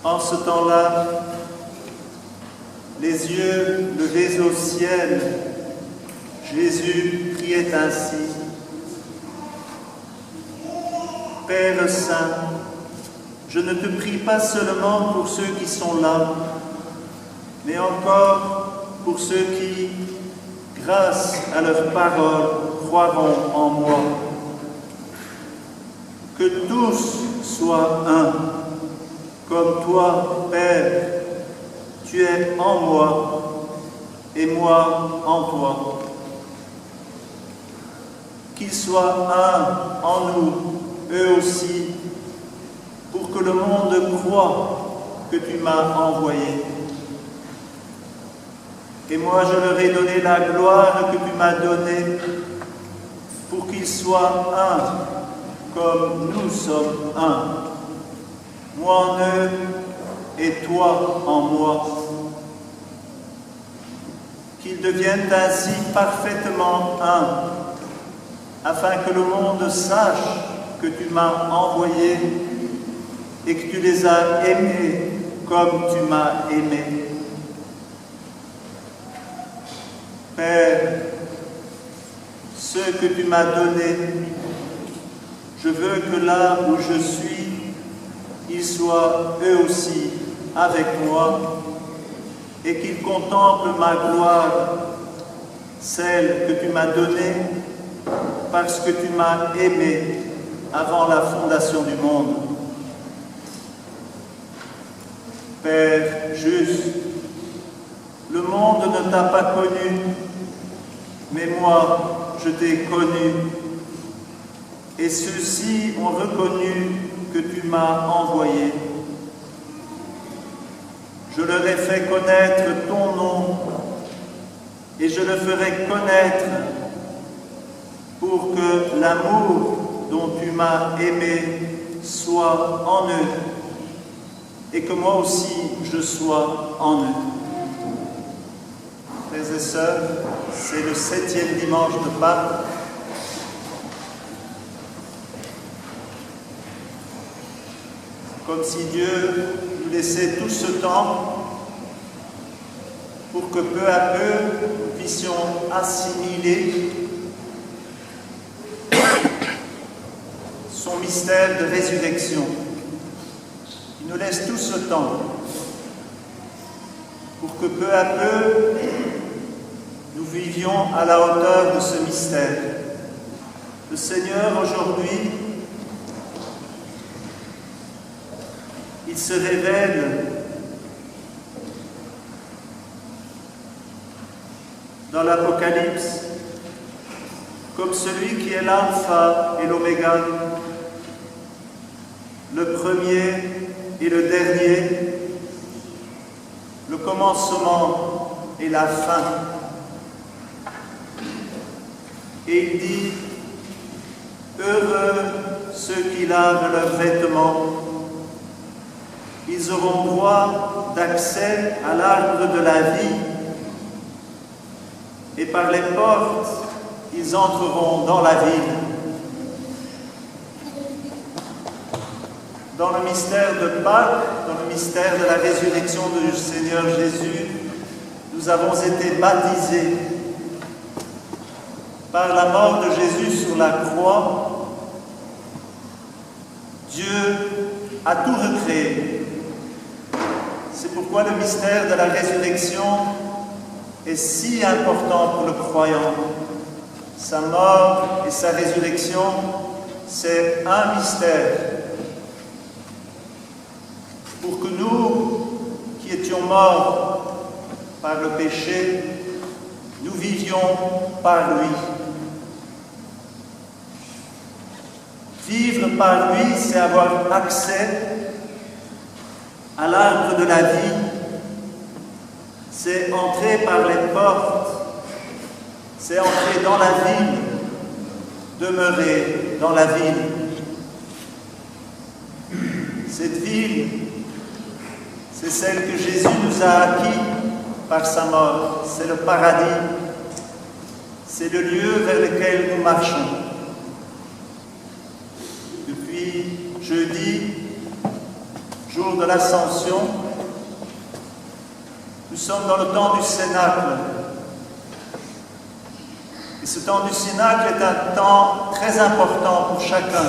En ce temps-là, les yeux levés au ciel, Jésus priait ainsi. Père Saint, je ne te prie pas seulement pour ceux qui sont là, mais encore pour ceux qui, grâce à leur parole, croiront en moi. Que tous soient un, comme toi, Père, tu es en moi et moi en toi. Qu'ils soient un en nous, eux aussi, pour que le monde croie que tu m'as envoyé. Et moi je leur ai donné la gloire que tu m'as donnée, pour qu'ils soient un, comme nous sommes un. Moi en eux et toi en moi. Qu'ils deviennent ainsi parfaitement un, afin que le monde sache que tu m'as envoyé et que tu les as aimés comme tu m'as aimé. Père, ceux que tu m'as donnés, je veux que là où je suis, ils soient eux aussi avec moi et qu'ils contemplent ma gloire, celle que tu m'as donnée parce que tu m'as aimé avant la fondation du monde. Père juste, le monde ne t'a pas connu, mais moi, je t'ai connu. Et ceux-ci ont reconnu que tu m'as envoyé. Je leur ai fait connaître ton nom, et je le ferai connaître pour que l'amour dont tu m'as aimé soit en eux, et que moi aussi je sois en eux. Frères et sœurs, c'est le 7e dimanche de Pâques. Comme si Dieu nous laissait tout ce temps pour que peu à peu nous puissions assimiler son mystère de résurrection. Il nous laisse tout ce temps pour que peu à peu nous vivions à la hauteur de ce mystère. Le Seigneur aujourd'hui, il se révèle dans l'Apocalypse comme celui qui est l'alpha et l'oméga, le premier et le dernier, le commencement et la fin. Et il dit, heureux ceux qui lavent leurs vêtements, ils auront droit d'accès à l'arbre de la vie, et par les portes, ils entreront dans la ville. Dans le mystère de Pâques, dans le mystère de la résurrection du Seigneur Jésus, nous avons été baptisés. Par la mort de Jésus sur la croix, Dieu a tout recréé. C'est pourquoi le mystère de la résurrection est si important pour le croyant. Sa mort et sa résurrection, c'est un mystère. Pour que nous, qui étions morts par le péché, nous vivions par lui. Vivre par lui, c'est avoir accès à l'arbre de la vie, c'est entrer par les portes, c'est entrer dans la ville, demeurer dans la ville. Cette ville, c'est celle que Jésus nous a acquis par sa mort, c'est le paradis, c'est le lieu vers lequel nous marchons. Depuis jeudi, jour jour de l'Ascension. Nous sommes dans le temps du Cénacle. Et ce temps du Cénacle est un temps très important pour chacun.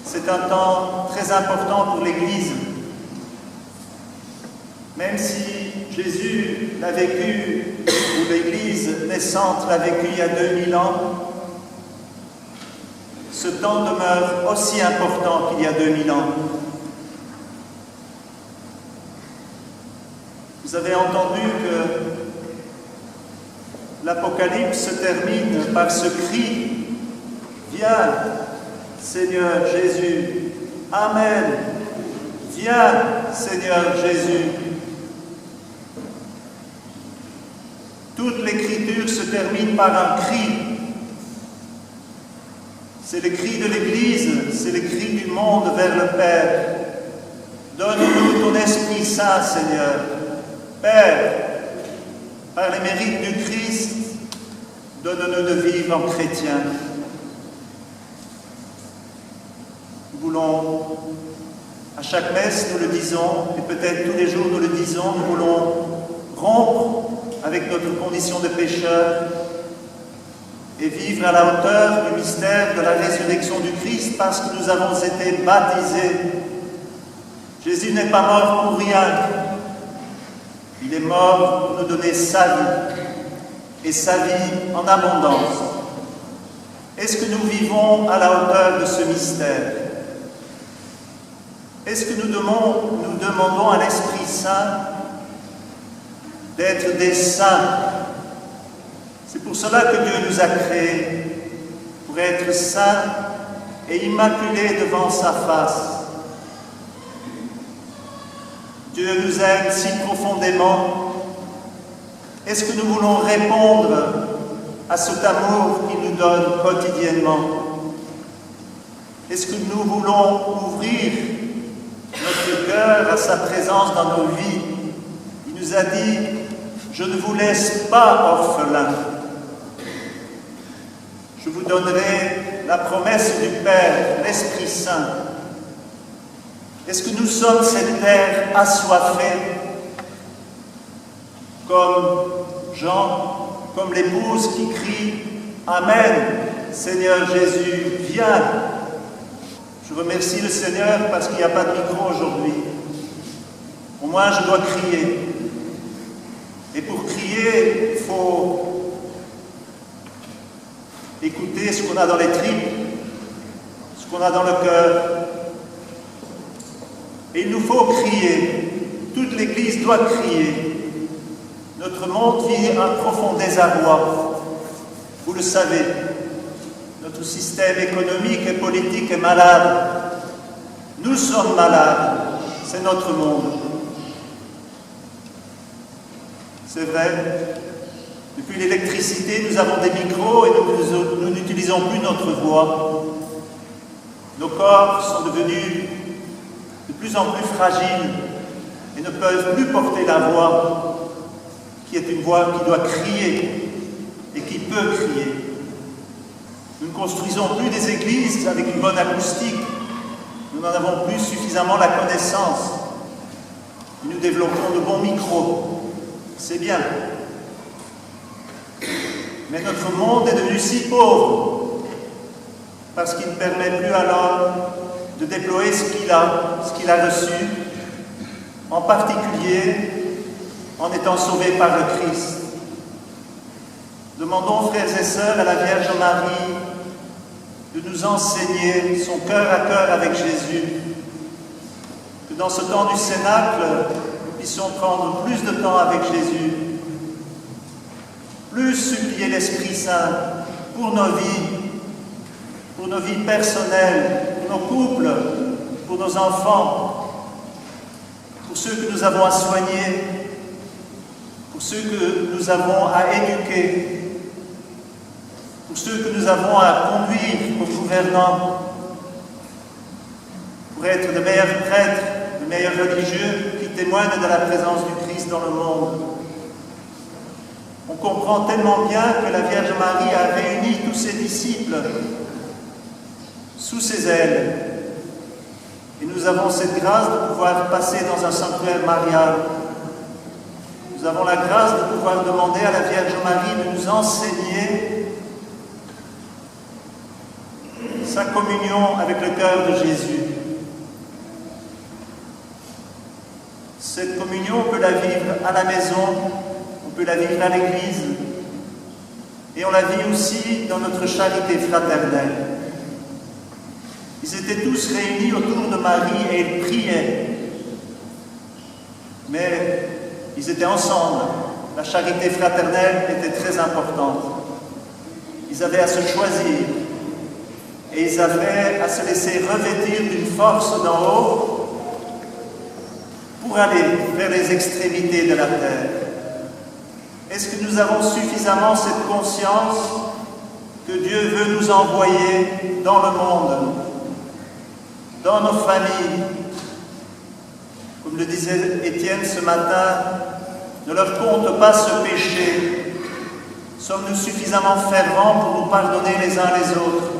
C'est un temps très important pour l'Église. Même si Jésus l'a vécu, ou l'Église naissante l'a vécu il y a 2000 ans, ce temps demeure aussi important qu'il y a 2000 ans. Vous avez entendu que l'Apocalypse se termine par ce cri « Viens, Seigneur Jésus, Amen, viens, Seigneur Jésus ». Toute l'Écriture se termine par un cri. C'est le cri de l'Église, c'est le cri du monde vers le Père. Donne-nous ton Esprit Saint, Seigneur. Père, par les mérites du Christ, donne-nous de vivre en chrétiens. Nous voulons, à chaque messe, nous le disons, et peut-être tous les jours nous le disons, nous voulons rompre avec notre condition de pécheur et vivre à la hauteur du mystère de la résurrection du Christ parce que nous avons été baptisés. Jésus n'est pas mort pour rien. Il est mort pour nous donner sa vie, et sa vie en abondance. Est-ce que nous vivons à la hauteur de ce mystère? Est-ce que nous demandons à l'Esprit Saint d'être des saints? C'est pour cela que Dieu nous a créés, pour être saints et immaculés devant sa face. Dieu nous aime si profondément. Est-ce que nous voulons répondre à cet amour qu'il nous donne quotidiennement? Est-ce que nous voulons ouvrir notre cœur à sa présence dans nos vies? Il nous a dit « Je ne vous laisse pas orphelins. Je vous donnerai la promesse du Père, l'Esprit Saint. » Est-ce que nous sommes cette terre assoiffée, comme Jean, comme l'épouse qui crie « Amen, Seigneur Jésus, viens !» Je remercie le Seigneur parce qu'il n'y a pas de micro aujourd'hui. Au moins, je dois crier. Et pour crier, il faut écouter ce qu'on a dans les tripes, ce qu'on a dans le cœur. Et il nous faut crier. Toute l'Église doit crier. Notre monde vit un profond désarroi. Vous le savez. Notre système économique et politique est malade. Nous sommes malades. C'est notre monde. C'est vrai. Depuis l'électricité, nous avons des micros et nous n'utilisons plus notre voix. Nos corps sont devenus de plus en plus fragiles et ne peuvent plus porter la voix, qui est une voix qui doit crier et qui peut crier. Nous ne construisons plus des églises avec une bonne acoustique. Nous n'en avons plus suffisamment la connaissance. Et nous développons de bons micros. C'est bien. Mais notre monde est devenu si pauvre parce qu'il ne permet plus à l'homme de déployer ce qu'il a reçu, en particulier en étant sauvé par le Christ. Demandons, frères et sœurs, à la Vierge Marie de nous enseigner son cœur à cœur avec Jésus, que dans ce temps du Cénacle, nous puissions prendre plus de temps avec Jésus, plus supplier l'Esprit Saint pour nos vies personnelles, pour nos couples, pour nos enfants, pour ceux que nous avons à soigner, pour ceux que nous avons à éduquer, pour ceux que nous avons à conduire aux gouvernants, pour être de meilleurs prêtres, de meilleurs religieux qui témoignent de la présence du Christ dans le monde. On comprend tellement bien que la Vierge Marie a réuni tous ses disciples sous ses ailes Et nous avons cette grâce de pouvoir passer dans un sanctuaire marial. Nous avons la grâce de pouvoir demander à la Vierge Marie de nous enseigner sa communion avec le cœur de Jésus. Cette communion, on peut la vivre à la maison, on peut la vivre à l'église, et on la vit aussi dans notre charité fraternelle. Ils étaient tous réunis autour de Marie et ils priaient. Mais ils étaient ensemble. La charité fraternelle était très importante. Ils avaient à se choisir et ils avaient à se laisser revêtir d'une force d'en haut pour aller vers les extrémités de la terre. Est-ce que nous avons suffisamment cette conscience que Dieu veut nous envoyer dans le monde, dans nos familles? Comme le disait Étienne ce matin, ne leur compte pas ce péché. Sommes-nous suffisamment fervents pour nous pardonner les uns les autres,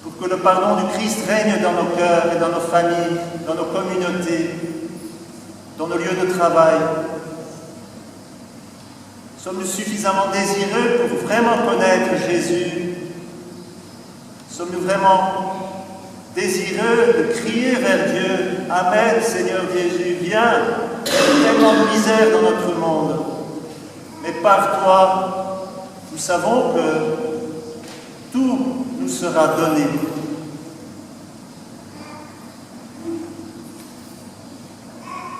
pour que le pardon du Christ règne dans nos cœurs et dans nos familles, dans nos communautés, dans nos lieux de travail? Sommes-nous suffisamment désireux pour vraiment connaître Jésus? Sommes-nous vraiment désireux de crier vers Dieu, « Amen, Seigneur Jésus, viens, il y a tellement de misère dans notre monde, mais par toi, nous savons que tout nous sera donné. »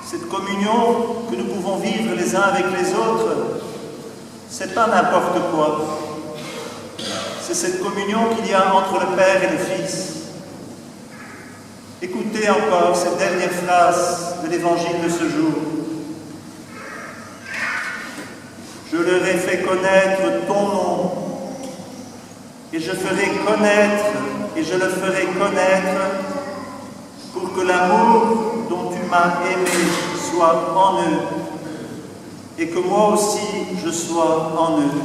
Cette communion que nous pouvons vivre les uns avec les autres, c'est pas n'importe quoi. C'est cette communion qu'il y a entre le Père et le Fils. Écoutez encore cette dernière phrase de l'Évangile de ce jour. Je leur ai fait connaître ton nom, et je ferai connaître, et je le ferai connaître, pour que l'amour dont tu m'as aimé soit en eux, et que moi aussi je sois en eux.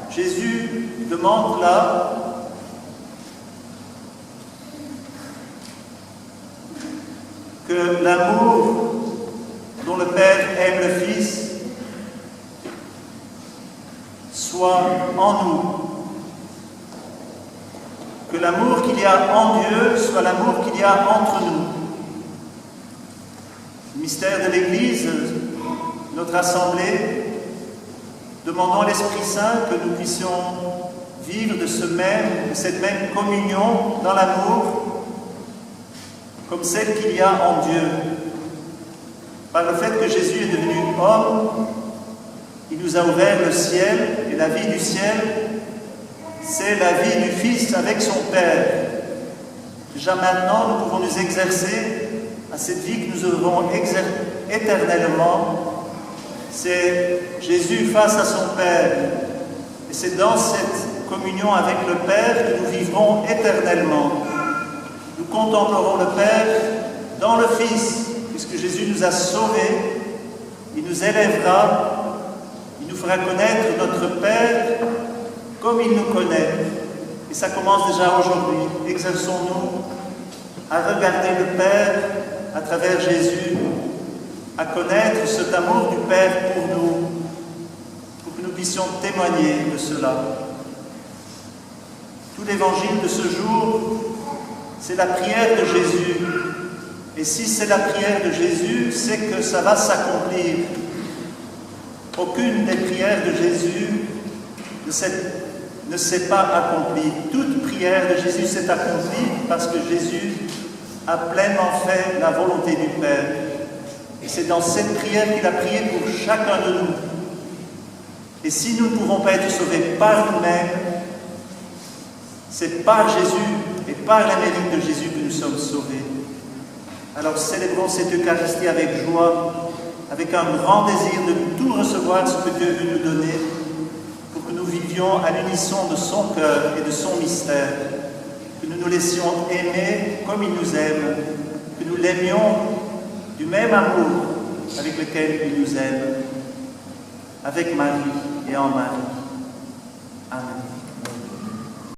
Jésus demande là que l'amour dont le Père aime le Fils soit en nous. Que l'amour qu'il y a en Dieu soit l'amour qu'il y a entre nous. Le mystère de l'Église, notre assemblée, demandons à l'Esprit Saint que nous puissions vivre de cette même communion dans l'amour, comme celle qu'il y a en Dieu. Par le fait que Jésus est devenu homme, il nous a ouvert le ciel, et la vie du ciel, c'est la vie du Fils avec son Père. Déjà maintenant, nous pouvons nous exercer à cette vie que nous aurons éternellement. C'est Jésus face à son Père. Et c'est dans cette communion avec le Père que nous vivrons éternellement. Nous contemplerons le Père dans le Fils, puisque Jésus nous a sauvés, il nous élèvera, il nous fera connaître notre Père comme il nous connaît. Et ça commence déjà aujourd'hui. Exerçons-nous à regarder le Père à travers Jésus, à connaître cet amour du Père pour nous, pour que nous puissions témoigner de cela. Tout l'évangile de ce jour, c'est la prière de Jésus. Et si c'est la prière de Jésus, c'est que ça va s'accomplir. Aucune des prières de Jésus ne s'est pas accomplie. Toute prière de Jésus s'est accomplie parce que Jésus a pleinement fait la volonté du Père. Et c'est dans cette prière qu'il a prié pour chacun de nous. Et si nous ne pouvons pas être sauvés par nous-mêmes, c'est par Jésus et par la mérite de Jésus que nous sommes sauvés. Alors célébrons cette Eucharistie avec joie, avec un grand désir de tout recevoir ce que Dieu veut nous donner, pour que nous vivions à l'unisson de son cœur et de son mystère, que nous nous laissions aimer comme il nous aime, que nous l'aimions du même amour avec lequel il nous aime, avec Marie et en Marie. Amen.